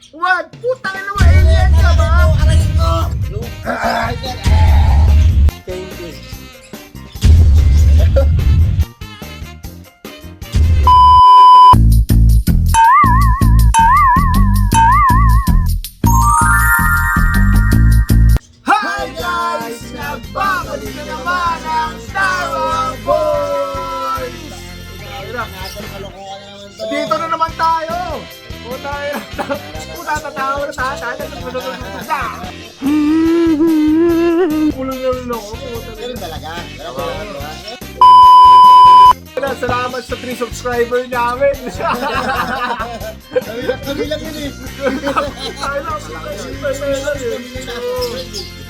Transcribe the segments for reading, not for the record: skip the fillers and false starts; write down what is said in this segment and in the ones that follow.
1. Putang ina mo, alien ka ba? Aray ko! Changes. Hi guys! Nagbabalik na naman ang Star Wars Boys! Natin kalokohan na naman to. Dito na naman tayo! Puta, tatawa na tayo. Kulong na rin ako. Ganun talaga. Salamat sa 3 subscriber namin. Kami lang yun eh.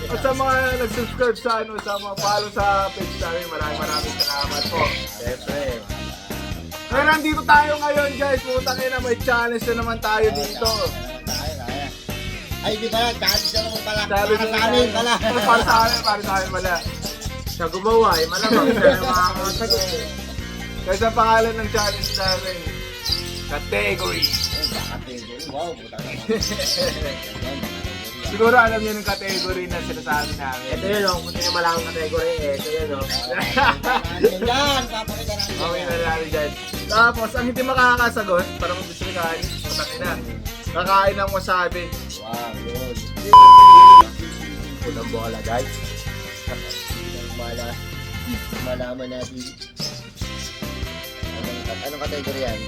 At sa mga nag-subscribe sa mga follow sa page namin, maraming salamat po. Siyempre. Kaya nandito tayo ngayon guys, putang ina, may challenge na naman tayo dito. Ay, di ba? Challenge na naman pala. Sabi Para sa amin pala. Para sa amin pala. Siya gumawa eh, malamang siya yung makakasagot eh. Kaya sa pangalan ng challenge namin, category. Wow, puta na. Siguro alam niyo yung category na sinasabi namin. Ito yun o, kung sino malang category eh. Ito yun o. Yan, papakita natin. Okay na natin dyan. Tapos, ang hindi makakasagot, parang kung gusto ni Kani, pataki na. Kakain ng wasabi. Wow, yun. Unang bola guys. Malaman natin. Anong kategory yan?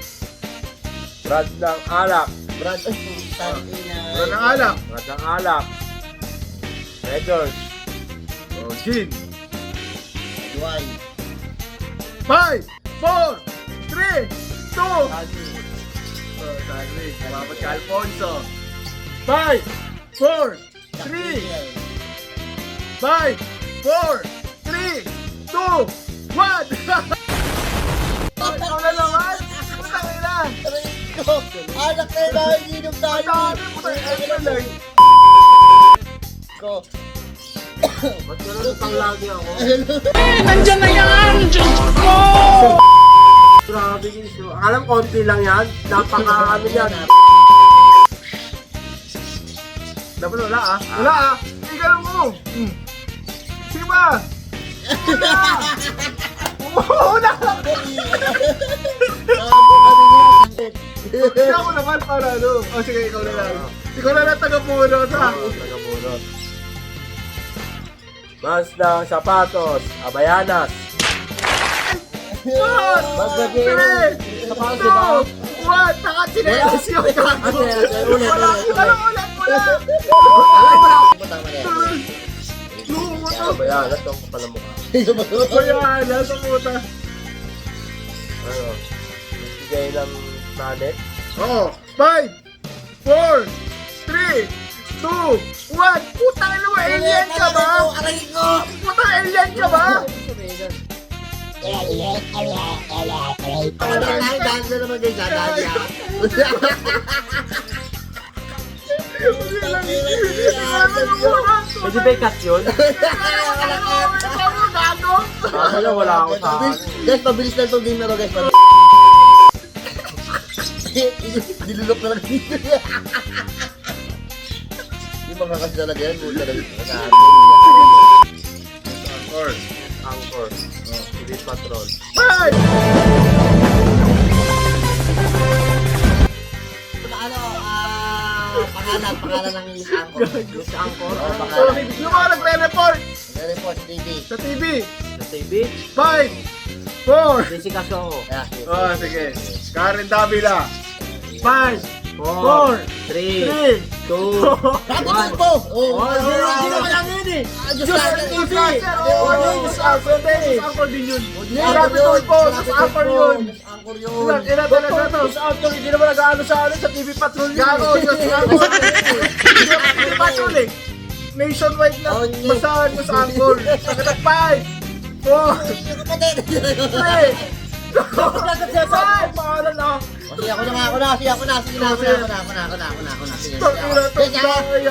Brad ng alak. Brad, ay, putang ina. Ano ng alak? Brad ng alak. Records. Oh, gin. Duway. 5, 4, 3, 2. Oh, Sandwich. Mamat ka, Alfonso. 5, 4, 3, 5, 4, 3, 2, 1. Ikaw na naman. Putang ina. Aray ko! Anak na yun, nakikinom tayo. Dami, putang ina lang. Ko. Ba't gano'n pang lagi ako? Nandiyan na yan! Diyos ko! Grabe yun. Alam, konti lang yan. Napaka ano yan. Dapat wala ah. Wala ah. Ikaw mo. Sige ba? Wala. Hindi ako naman para ano. O sige, ikaw na lang. Ikaw na lang taga-puno sa. Tagabunot. Mas ng sapatos. Abayanas. Three, Sapatos, di ba? 2, 1. Nakatinelas yung gago. Ulit. Ulit. Tama na yan. Abayanas. Ang kapala mukha. Kaya, nasa puta. Ano? Bigay ng nanet. Oo. 5, 4, 3, 2, 1. Putang ina mo, alien ka ba? Aray ko! Putang alien ka ba? Ano lang, dahil na naman kayo sa dahil yan. Pwede ba i-cut yun? Kaya wala ako sa akin. Guys, mabilis lang itong game na to, guys. Dilulok na lang dito. Yung mga kasi talaga yan, buta na dito. Angkor. Elite Patrol. Pangalan ng Angkor. Miss Angkor. Oo, pangalan. Yung mga nagre-report Nare-report sa TV. sa TV. Sa TV. 5, 4. Jessica Soho. Oh, sige. Karen Davila. 5, 4, 3, 3, 2, Dapat po! Oo! Hindi naman lang yun eh. Diyos sa TV! Diyos Angkor din yun. Grabe Angkor po, Diyos Angkor yun. Angkor yun! Ilan talaga to? Sa Angkor, hindi naman nag-ano sa ano sa TV Patrol yun. Gago, Diyos Angkor. Hindi pa tuloy. Nationwide na. Basahan mo sa Angkor. Pagkatag 5, 4, Kapatid! 3, 2, 1. Pangalan na. Sige, ako na. Sige,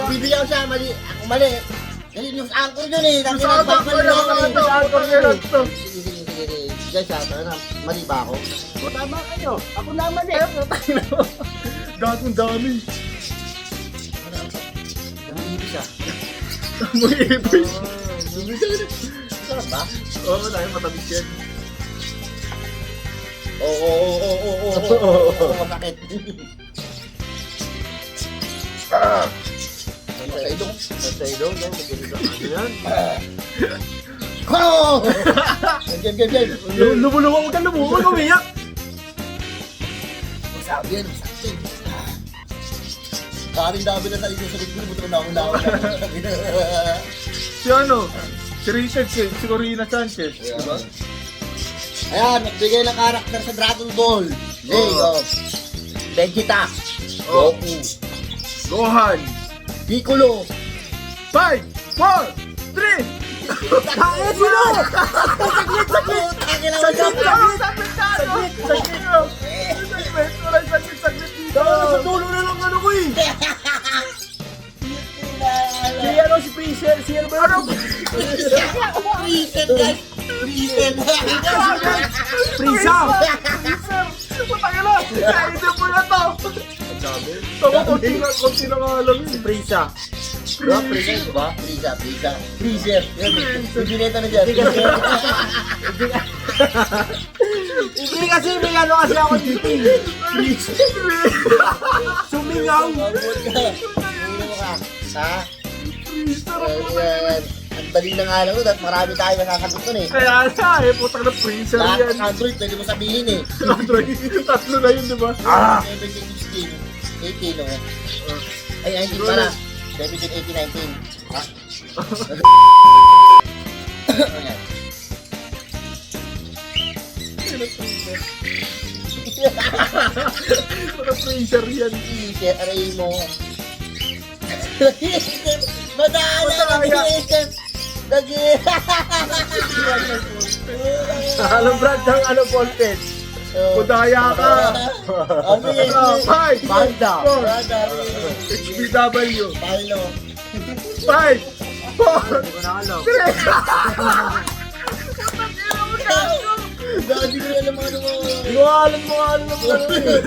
bibigyan ko siya, mali. Ako mali. Dahil yung angkor yun eh. Diyos Angkor yun. Sige. Guys, mali ba ako? Tama kayo. Ako naman eh. Gagong dami. siya. Amoy ipis. Sarap ba? Oo, tayo matamis yan. Oo, masakit. Ano sa ilong? Sa ilong, yan. Magiging ano yan. Oh! Game. Lumuluwa, huwag kang lumuwa, huwag umiyak. Masabi yan, masabi. Kaming-dami na sa isusunod ko, buto na ako. Si ano? Si Richard, si Corina Sanchez. Diba? Ayan, nagbigay ng karakter sa Dragon Ball. Vegeta. Oh. Goku. Gohan. Piccolo. 5, 4, 3. Kaya sino? Saglit! Saglit dito. Sa dulo na lang ano ko eh. Si ano, si Freezer, si ano ba yun? Reset, guys! Reset! Frieza! Putang ina! Kainin mo na to! Ang dami. Tama, konti na nga alam Si yun. Frieza. Diba? Freezer, diba? Freezer. Bibineta na dyan. Hindi kasi may ano kasi ako dito eh. Sumingaw. Mabot ka. Ulo mo ka. Ha? Freezer. Ang dali na nga lang doon at marami tayo masasagot doon eh. Kaya nga eh, putang na freezer Lahat yan. ng Android pwede mo sabihin eh. Android, tatlo na yun, diba? 17, 16, 18 no? Ay, 19 pala. 17, 18, 19. Ha? Ayan. Putang freezer yan. Freezer, aray mo. Madala na Freezer. Lagi. Anong brand ng ano voltage? Kudaya ka. Ano yun? 5, Banda. 4, HBW. Palo. 5, 4, Hindi ko na alam. Dati ko alam ano mga... Hindi ko alam mga ano ng ano eh.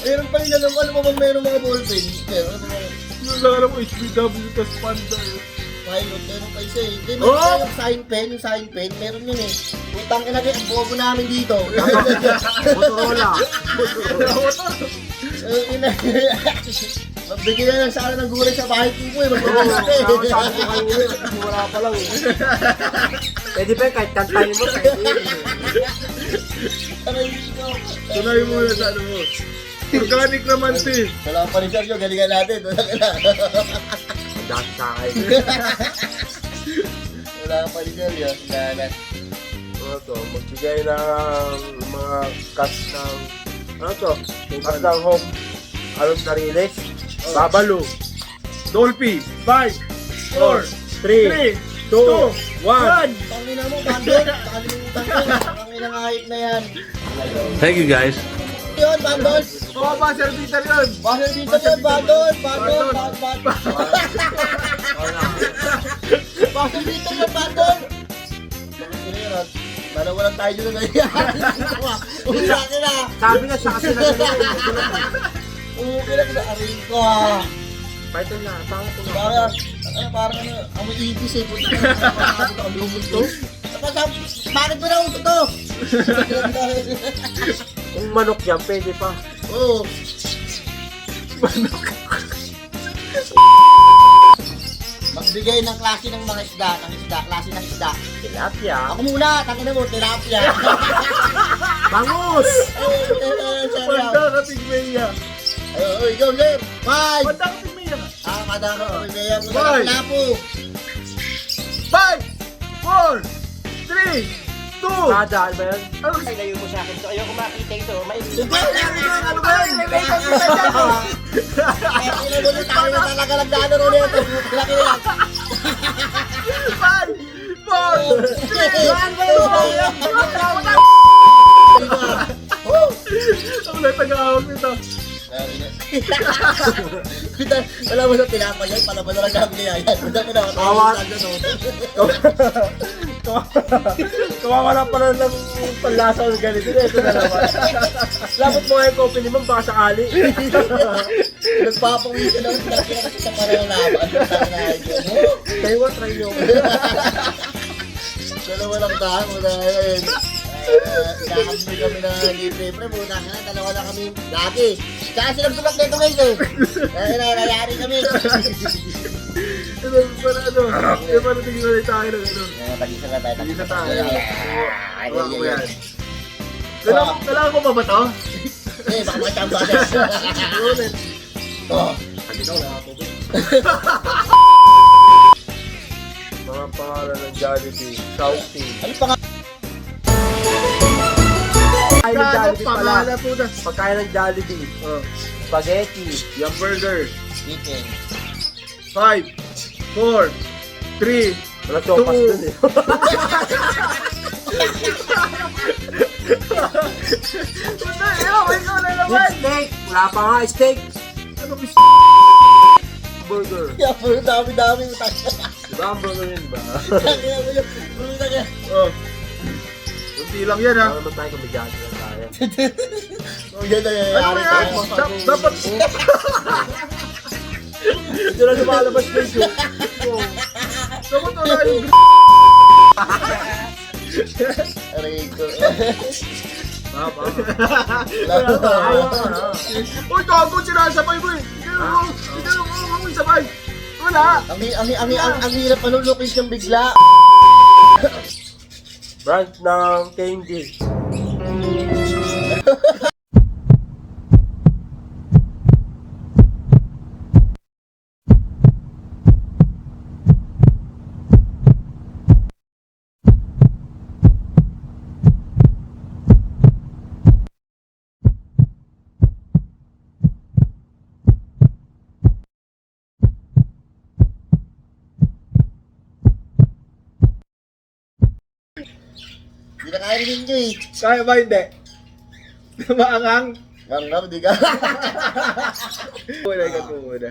Meron pa rin alam mo bang meron mga ballpen? Meron ano mga... Yung lang alam ko, HBW, tas panda eh. Pilot, meron pa isa eh. Hindi, Oh! meron tayong sign pen, meron yun eh. Utang ina ang bobo namin dito. Motorola. Magbigyan na lang sana ng gulay sa bahay ko eh. Magbigyan Sabi ko kayo ulit. Wala pa lang eh. Pwede pa yun, kahit kantahin mo. Pwede yun. Tuloy mo na sa ano mo. Organic naman, Tim. Salamat pa rin Sergio, galingan natin. Dahil sa akin. Wala pa rin Sergio. Galingan. Ano to? Magbigay ng mga cash ng... Ano to? Cash ng home. Anong narilis? Babalo. Dolphy, 5, 4, 3, 2, 1. Tangina mo, bandol. Kalimutan ko. Tangina ng hype na yan. Thank you guys. Yun, bandol. Oo, Master Peter yun. Bakit dito yun, bandol. Bakit dito yun, bandol. Dalawa lang tayo dito na yan. Una ka na. Sabi na siya kasi na Una ka na. Aray ko ah. Python na, pangit ko na. Parang amoy ipis eh. Ang lumot to. Bakit mo na uso to? Kung manok yan, pwede pa. Oo. Magbigay ng klase ng mga isda, klase ng isda. Tilapia. Ako muna, tangina mo, tilapia. Bangus! Panda ka, Tigmeya. Ay, ikaw, Ler. Five! Panda ka, Tigmeya. Kadang ako, Tigmeya. Five. Lapo. 5, 4, 3, 2. Sada, ano ba yun? Ano? Layo mo sa akin to. Ayoko makita ito. May Hindi, ano ba yun? Kaya pinagulong tayo na talaga nagdano rin ito. Laki na lang. 5, 4, 3. Ang ulit nag-aawag nito. Wala mo sa tinapa yan, pala ba na lang kami kaya yan? Awan. Kawawala pala ng panlasa ng ganito. Ito na naman. Dapat mo nga yung coffee ni Ma'am, baka sakali. Nagpapawisan ako dati kasi sa parang laban. Kayo nga, try nyo. Dalawa lang tayo, muna ngayon. Kakabili kami na libre, pre, muna ka na, dalawa lang kami lagi. Kaya silang tulak nito guys eh. Kaya nangyayari kami. Ano, para ano? Para tingin ulit tayo ng ano. Tag-isa na tayo. Tag-isa tayo. Ay, Hawa ko yan. Kailangan ko ba ba to? eh, baka makachamba na. Oh. Mga pangalan ng Jollibee, Shouty. Ano pa nga? Pagkain ng Jollibee pala. Pangalan po na. Pagkain ng Jollibee. Spaghetti. Yung burger. Chicken. 5, 4, 3, Wala sopas Two. dun eh. Ikaw na naman! Steak! Wala pa nga, steak! Ano ba Burger. Yeah, puro dami-dami. Diba ang burger yun ba? Oh. Kunti lang yan ha. Ano naman tayo komedyante lang tayo. Oh, yan na Ano ba yan? Dapat Ito na lumalabas na yun. dapat wala yung Aray ko. Uy, gago, sinasabay mo eh. Hindi mo sabay. Wala. Ang hirap panulukin siyang bigla. Brand ng candy. Hindi na kaya rin nyo eh. Kaya ba hindi? Maangang. Ang di ka. Wala ka po muna.